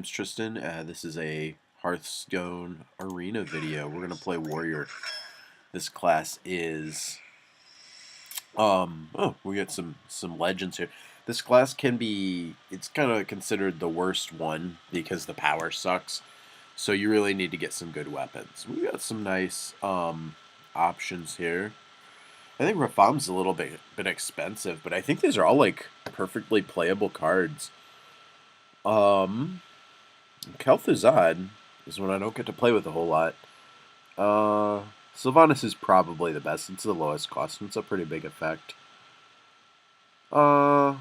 name's Tristan. This is a Hearthstone arena video. We're gonna play warrior. This class is oh, we got some legends here. This class can be, it's kind of considered the worst one because the power sucks. So you really need to get some good weapons. We got some nice options here. I think Rafam's a little bit expensive, but I think these are all like perfectly playable cards. Um Kel'Thuzad is one I don't get to play with a whole lot. Sylvanas is probably the best. It's the lowest cost, and it's a pretty big effect. Uh,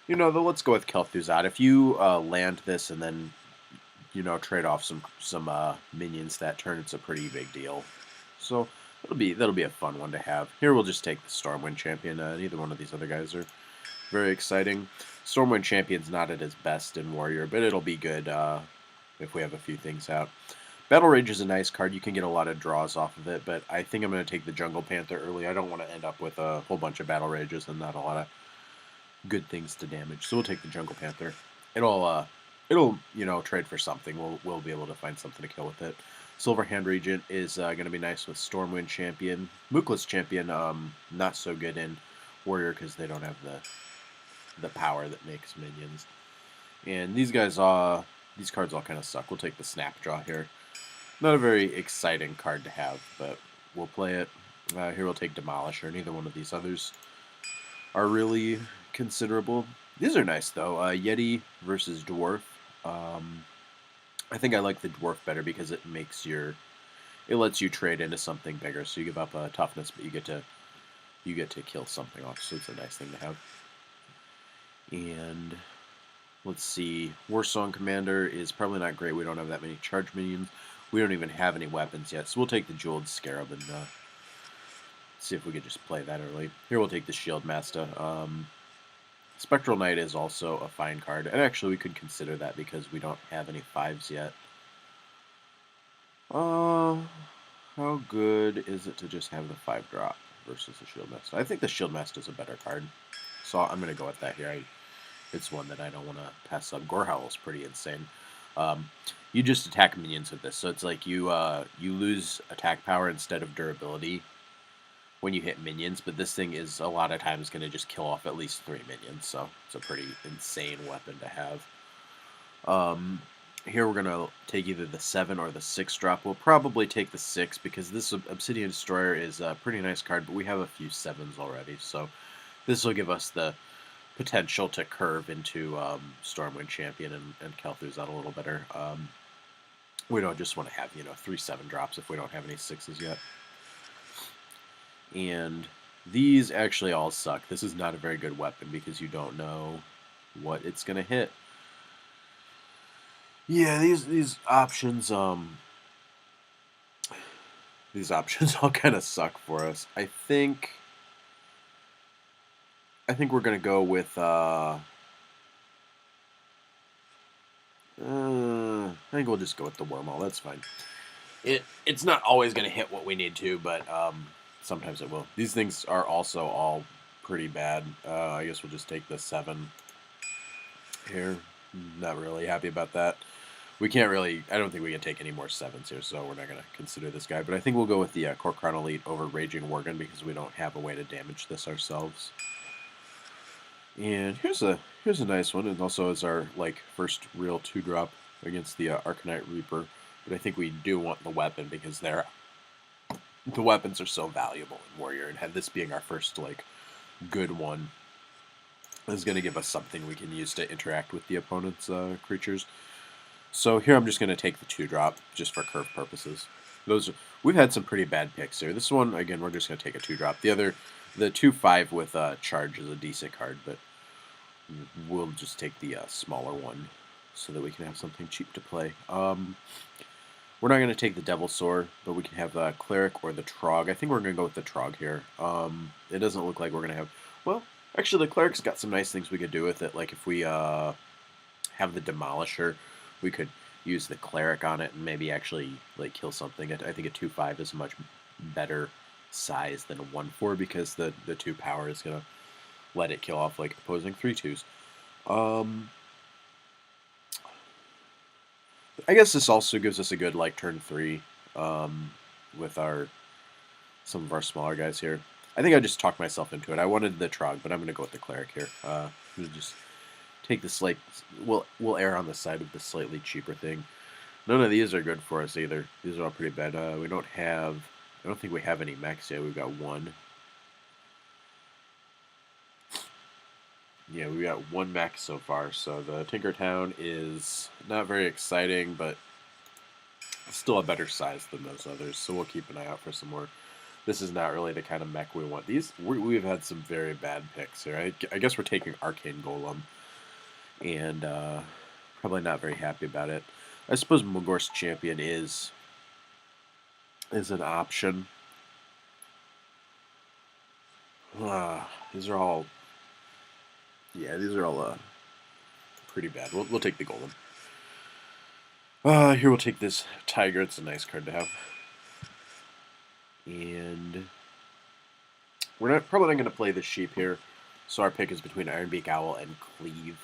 let's go with Kel'Thuzad. If you land this and then trade off some minions that turn, it's a pretty big deal. So that'll be a fun one to have. Here we'll just take the Stormwind Champion. Neither one of these other guys are very exciting. Stormwind Champion's not at his best in Warrior, but it'll be good if we have a few things out. Battle Rage is a nice card. You can get a lot of draws off of it, but I think I'm going to take the Jungle Panther early. I don't want to end up with a whole bunch of Battle Rages and not a lot of good things to damage. So we'll take the Jungle Panther. It'll trade for something. We'll be able to find something to kill with it. Silverhand Regent is going to be nice with Stormwind Champion. Mookless Champion, not so good in Warrior because they don't have the power that makes minions. And these guys, these cards all kind of suck. We'll take the Snapjaw here. Not a very exciting card to have, but we'll play it. Here we'll take Demolisher. Neither one of these others are really considerable. These are nice, though. Yeti versus Dwarf. I think I like the Dwarf better because it lets you trade into something bigger. So you give up toughness, but you get to kill something off. So it's a nice thing to have. And let's see. Warsong Commander is probably not great. We don't have that many charge minions. We don't even have any weapons yet, so we'll take the Jeweled Scarab and see if we could just play that early. Here we'll take the Shield Master. Spectral Knight is also a fine card, and actually we could consider that because we don't have any 5s yet. How good is it to just have the 5-drop versus the Shield Master? I think the Shield Master is a better card, so I'm going to go with that here. It's one that I don't want to pass up. Gorehowl is pretty insane. You just attack minions with this, so it's like you lose attack power instead of durability when you hit minions, but this thing is a lot of times going to just kill off at least 3 minions, so it's a pretty insane weapon to have. Here we're going to take either the 7 or the 6 drop. We'll probably take the 6 because this Obsidian Destroyer is a pretty nice card, but we have a few 7s already, so this will give us the potential to curve into Stormwind Champion and Kel'Thuzad a little better. We don't just want to have 3/7 drops if we don't have any 6s yet. And these actually all suck. This is not a very good weapon because you don't know what it's gonna hit. Yeah, these options all kind of suck for us. I think we're gonna go with I think we'll just go with the Wormhole. That's fine. It's not always gonna hit what we need to, but sometimes it will. These things are also all pretty bad. I guess we'll just take the 7 here. Not really happy about that. We can't really. I don't think we can take any more 7s here, so we're not gonna consider this guy. But I think we'll go with the Kor'kron Elite over Raging Worgen because we don't have a way to damage this ourselves. And here's a nice one, and also is our first real 2-drop against the Arcanite Reaper. But I think we do want the weapon because the weapons are so valuable in Warrior, and have this being our first good one is going to give us something we can use to interact with the opponent's creatures. So here I'm just going to take the 2-drop just for curve purposes. We've had some pretty bad picks here. This one again we're just going to take a 2-drop. The 2/5 with charge is a decent card, but we'll just take the smaller one so that we can have something cheap to play. We're not going to take the Devilsaur, but we can have the Cleric or the Trog. I think we're going to go with the Trog here. It doesn't look like we're going to have... Well, actually, the Cleric's got some nice things we could do with it. Like, if we have the Demolisher, we could use the Cleric on it and maybe actually, kill something. I think a 2/5 is a much better size than a 1/4 because the 2 power is going to let it kill off, opposing 3/2s. I guess this also gives us a good like turn 3 with some of our smaller guys here. I think I just talked myself into it. I wanted the Trog, but I'm going to go with the Cleric here. We'll just take the slight. We'll err on the side of the slightly cheaper thing. None of these are good for us either. These are all pretty bad. We don't have. I don't think we have any mechs yet. We've got one. Yeah, we got one mech so far. So the Tinkertown is not very exciting, but still a better size than those others. So we'll keep an eye out for some more. This is not really the kind of mech we want. We've had some very bad picks here. I guess we're taking Arcane Golem, and probably not very happy about it. I suppose Mogor's Champion is an option. These are all pretty bad. We'll take the Golem. Here we'll take this Tiger. It's a nice card to have. And we're probably not going to play the Sheep here, so our pick is between Ironbeak Owl and Cleave.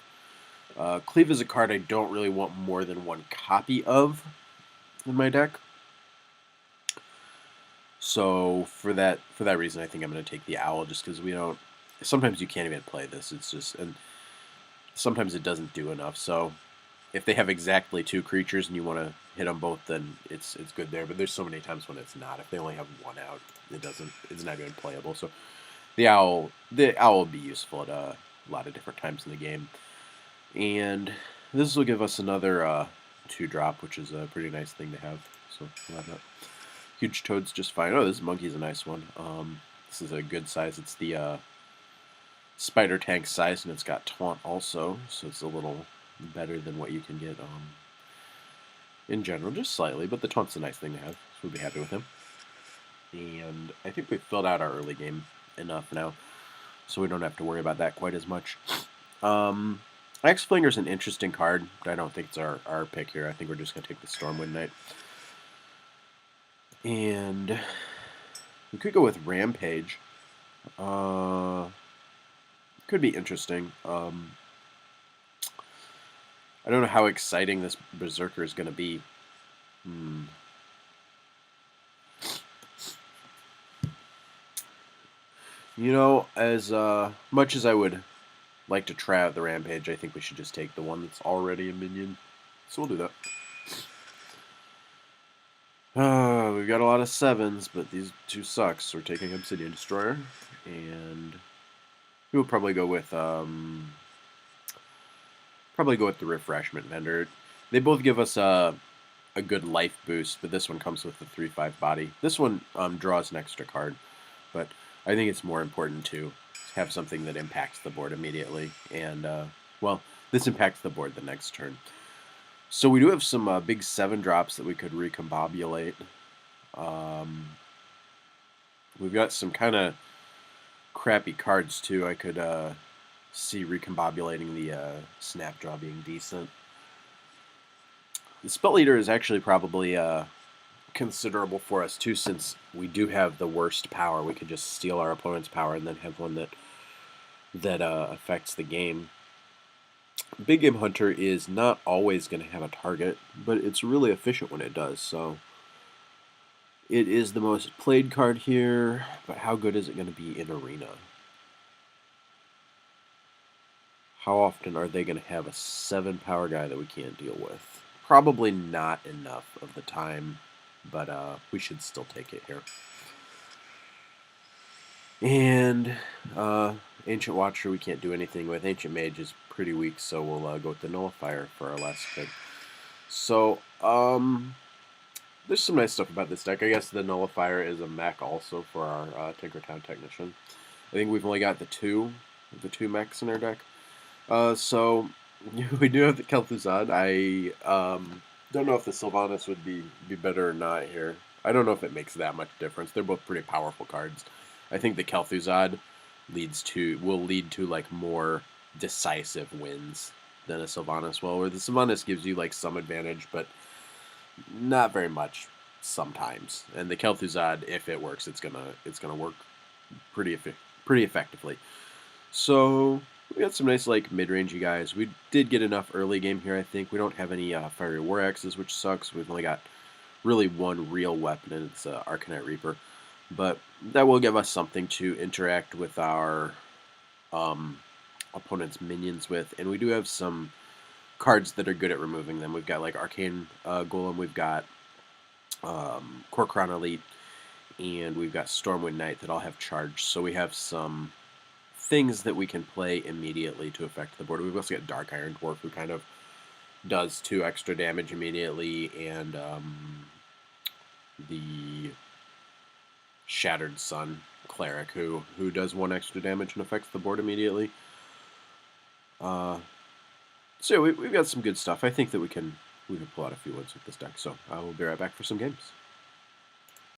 Cleave is a card I don't really want more than one copy of in my deck. So for that reason, I think I'm going to take the Owl, just because we don't. Sometimes you can't even play this. It's just, and sometimes it doesn't do enough. So if they have exactly 2 creatures and you want to hit them both, then it's good there. But there's so many times when it's not. If they only have 1 out, it's not even playable. So the owl will be useful at a lot of different times in the game. And this will give us another 2-drop, which is a pretty nice thing to have. So why not? Huge Toad's just fine. Oh, this Monkey's a nice one. This is a good size. It's the Spider Tank size, and it's got Taunt also, so it's a little better than what you can get in general, just slightly, but the Taunt's a nice thing to have, so we'll be happy with him. And I think we've filled out our early game enough now, so we don't have to worry about that quite as much. X-Flinger's an interesting card, but I don't think it's our pick here. I think we're just going to take the Stormwind Knight. And we could go with Rampage. Could be interesting. I don't know how exciting this Berserker is going to be. You know, as much as I would like to try out the Rampage, I think we should just take the one that's already a minion. So we'll do that. We've got a lot of 7s, but these 2 suck. So we're taking Obsidian Destroyer, and we'll probably go with the Refreshment Vendor. They both give us a good life boost, but this one comes with the 3/5 body. This one draws an extra card, but I think it's more important to have something that impacts the board immediately. And well, this impacts the board the next turn. So we do have some big 7-drops that we could recombobulate. We've got some kind of crappy cards too. I could see recombobulating the Snapdraw being decent. The Spell Eater is actually probably considerable for us too, since we do have the worst power. We could just steal our opponent's power and then have one that affects the game. Big Game Hunter is not always going to have a target, but it's really efficient when it does. So it is the most played card here, but how good is it going to be in Arena? How often are they going to have a 7-power guy that we can't deal with? Probably not enough of the time, but we should still take it here. And Ancient Watcher we can't do anything with. Ancient Mage is pretty weak, so we'll go with the Nullifier for our last pick. So, there's some nice stuff about this deck. I guess the Nullifier is a mech also for our Tinkertown Technician. I think we've only got the two mechs in our deck. So, we do have the Kel'Thuzad. I don't know if the Sylvanas would be better or not here. I don't know if it makes that much difference. They're both pretty powerful cards. I think the Kel'Thuzad will lead to like more decisive wins than a Sylvanas will, where the Sylvanas gives you like some advantage, but not very much sometimes. And the Kel'Thuzad, if it works, it's gonna work pretty effectively. So We got some nice like mid-rangey guys. We did get enough early game here. I think we don't have any fiery war axes, which sucks. We've only got really one real weapon, and it's Arcanite Reaper. But that will give us something to interact with our um, opponent's minions with, and we do have some cards that are good at removing them. We've got like Arcane Golem, we've got Kor'kron Elite, and we've got Stormwind Knight that all have charge. So we have some things that we can play immediately to affect the board. We've also got Dark Iron Dwarf, who kind of does 2 extra damage immediately, and the Shattered Sun Cleric, who does 1 extra damage and affects the board immediately. So we've got some good stuff. I think that we can pull out a few wins with this deck. So I will be right back for some games.